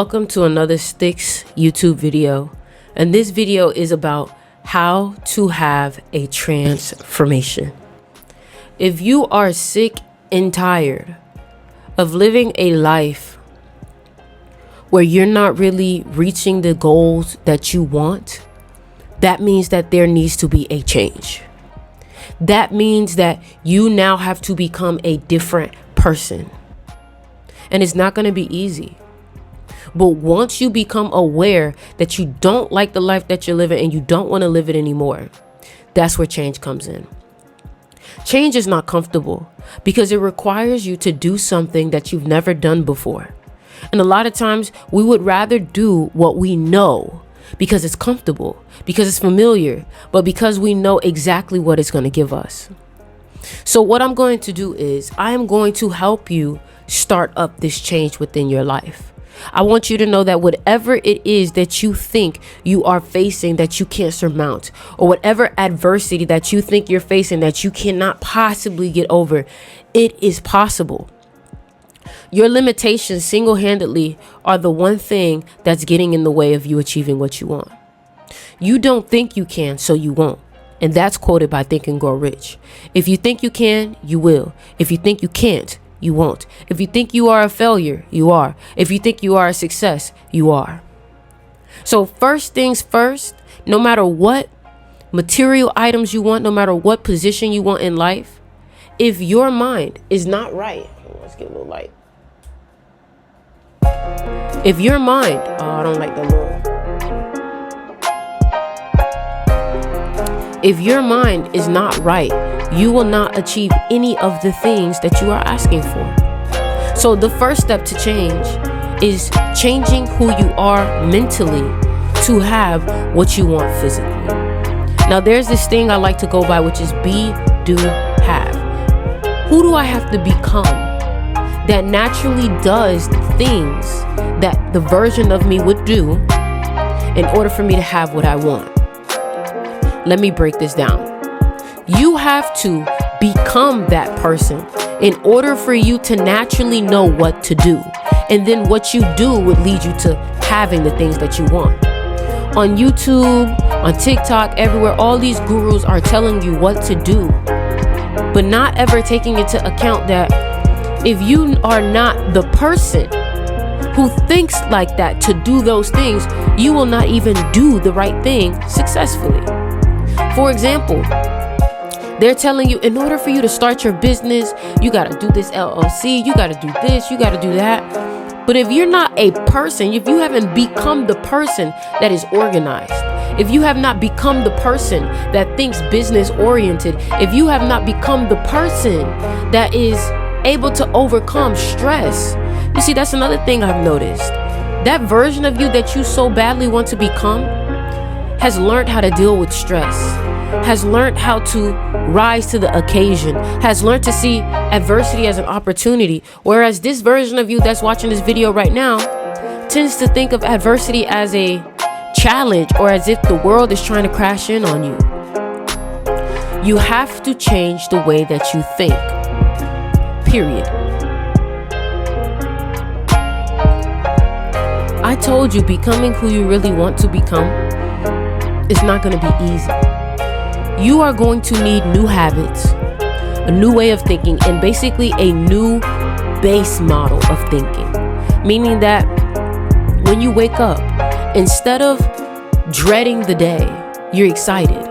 Welcome to another Styx YouTube video, and this video is about how to have a transformation. If you are sick and tired of living a life where you're not really reaching the goals that you want, that means that there needs to be a change. That means that you now have to become a different person. And it's not going to be easy. But once you become aware that you don't like the life that you're living and you don't want to live it anymore, that's where change comes in. Change is not comfortable because it requires you to do something that you've never done before. And a lot of times we would rather do what we know because it's comfortable, because it's familiar, but because we know exactly what it's going to give us. So what I'm going to do is I am going to help you start up this change within your life. I want you to know that whatever it is that you think you are facing that you can't surmount, or whatever adversity that you think you're facing that you cannot possibly get over, it is possible. Your limitations single-handedly are the one thing that's getting in the way of you achieving what you want. You don't think you can, so you won't. And that's quoted by Think and Grow Rich. If you think you can, you will. If you think you can't, you won't. If you think you are a failure, you are. If you think you are a success, you are. So first things first, no matter what material items you want, no matter what position you want in life, if your mind is not right, let's get a little light. If your mind, I don't like that little. If your mind is not right, you will not achieve any of the things that you are asking for. So the first step to change is changing who you are mentally to have what you want physically. Now there's this thing I like to go by, which is be, do, have. Who do I have to become that naturally does things that the version of me would do in order for me to have what I want? Let me break this down. You have to become that person in order for you to naturally know what to do. And then what you do would lead you to having the things that you want. On YouTube, on TikTok, everywhere, all these gurus are telling you what to do, but not ever taking into account that if you are not the person who thinks like that to do those things, you will not even do the right thing successfully. For example, they're telling you in order for you to start your business, you got to do this LLC, you got to do this, you got to do that. But if you're not a person, if you haven't become the person that is organized, if you have not become the person that thinks business oriented, if you have not become the person that is able to overcome stress, you see, that's another thing I've noticed. That version of you that you so badly want to become has learned how to deal with stress, has learned how to rise to the occasion, has learned to see adversity as an opportunity. Whereas this version of you that's watching this video right now tends to think of adversity as a challenge or as if the world is trying to crash in on you. You have to change the way that you think. Period. I told you, becoming who you really want to become is not going to be easy. You are going to need new habits, a new way of thinking, and basically a new base model of thinking. Meaning that when you wake up, instead of dreading the day, you're excited.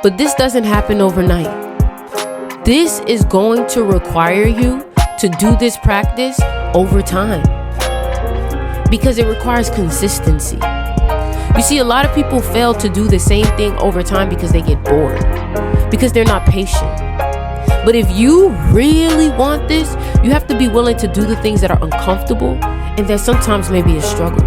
But this doesn't happen overnight. This is going to require you to do this practice over time because it requires consistency. You see, a lot of people fail to do the same thing over time because they get bored, because they're not patient. But if you really want this, you have to be willing to do the things that are uncomfortable and that sometimes may be a struggle.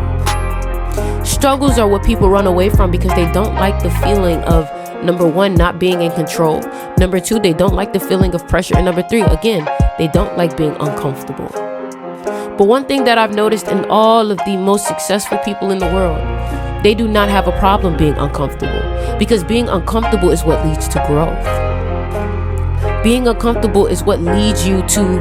Struggles are what people run away from because they don't like the feeling of, number one, not being in control. Number two, they don't like the feeling of pressure. And number three, again, they don't like being uncomfortable. But one thing that I've noticed in all of the most successful people in the world, they do not have a problem being uncomfortable, because being uncomfortable is what leads to growth. Being uncomfortable is what leads you to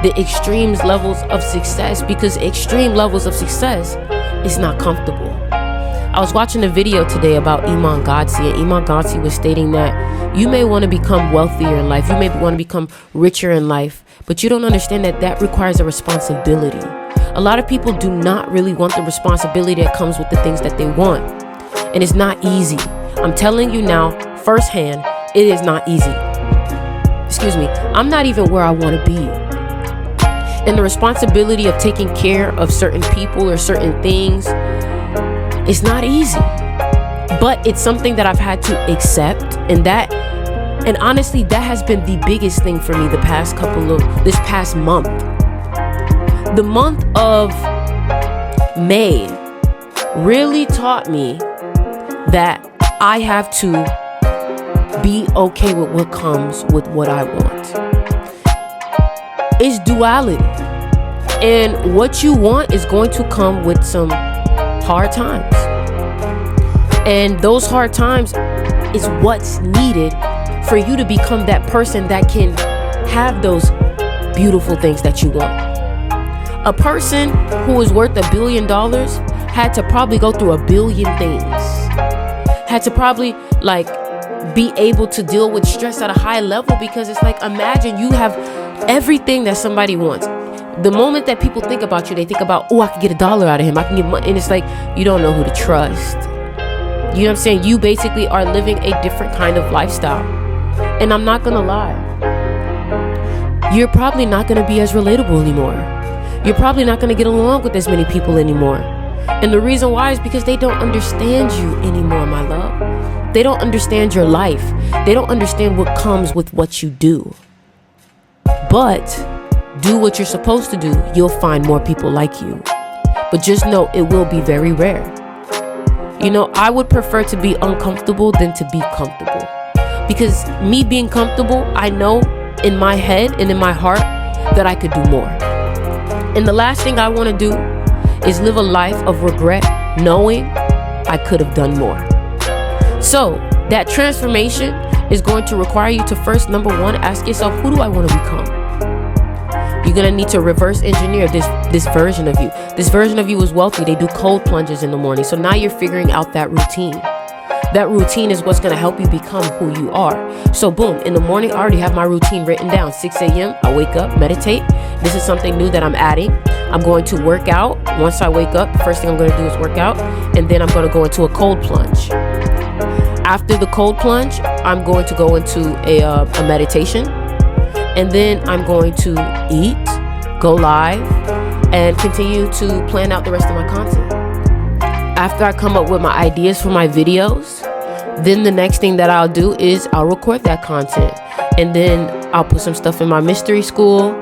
the extreme levels of success, because extreme levels of success is not comfortable. I was watching a video today about Iman Gadzhi, and Iman Gadzhi was stating that you may want to become wealthier in life, you may want to become richer in life, but you don't understand that that requires a responsibility. A lot of people do not really want the responsibility that comes with the things that they want, and it's not easy. I'm telling you now, firsthand, it is not easy. Excuse me, I'm not even where I want to be. And the responsibility of taking care of certain people or certain things, it's not easy. But it's something that I've had to accept, and honestly, that has been the biggest thing for me this past month. The month of May really taught me that I have to be okay with what comes with what I want. It's duality. And what you want is going to come with some hard times. And those hard times is what's needed for you to become that person that can have those beautiful things that you want. A person who is worth $1 billion had to probably go through 1 billion things. Had to probably be able to deal with stress at a high level, because it's like, imagine you have everything that somebody wants. The moment that people think about you, they think about, oh, I can get $1 out of him, I can get money. And it's like, you don't know who to trust. You know what I'm saying? You basically are living a different kind of lifestyle. And I'm not gonna lie, you're probably not gonna be as relatable anymore. You're probably not gonna get along with as many people anymore. And the reason why is because they don't understand you anymore, my love. They don't understand your life. They don't understand what comes with what you do. But do what you're supposed to do, you'll find more people like you. But just know it will be very rare. You know, I would prefer to be uncomfortable than to be comfortable. Because me being comfortable, I know in my head and in my heart that I could do more. And the last thing I want to do is live a life of regret, knowing I could have done more. So that transformation is going to require you to first, number one, ask yourself, who do I want to become? You're going to need to reverse engineer this version of you. This version of you is wealthy. They do cold plunges in the morning. So now you're figuring out that routine. That routine is what's going to help you become who you are. So boom, in the morning, I already have my routine written down. 6 a.m., I wake up, meditate. This is something new that I'm adding. I'm going to work out. Once I wake up, the first thing I'm going to do is work out. And then I'm going to go into a cold plunge. After the cold plunge, I'm going to go into a meditation. And then I'm going to eat, go live, and continue to plan out the rest of my content. After I come up with my ideas for my videos, then the next thing that I'll do is I'll record that content. And then I'll put some stuff in my mystery school.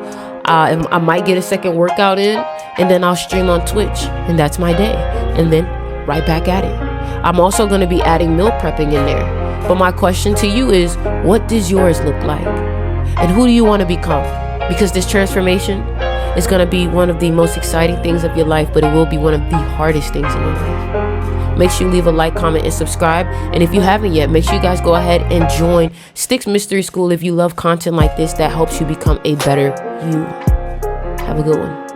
I might get a second workout in, and then I'll stream on Twitch. And that's my day. And then right back at it. I'm also going to be adding meal prepping in there. But my question to you is, what does yours look like? And who do you want to become? Because this transformation is going to be one of the most exciting things of your life, but it will be one of the hardest things in your life. Make sure you leave a like, comment, and subscribe. And if you haven't yet, make sure you guys go ahead and join Styx Mystery School if you love content like this that helps you become a better you. Have a good one.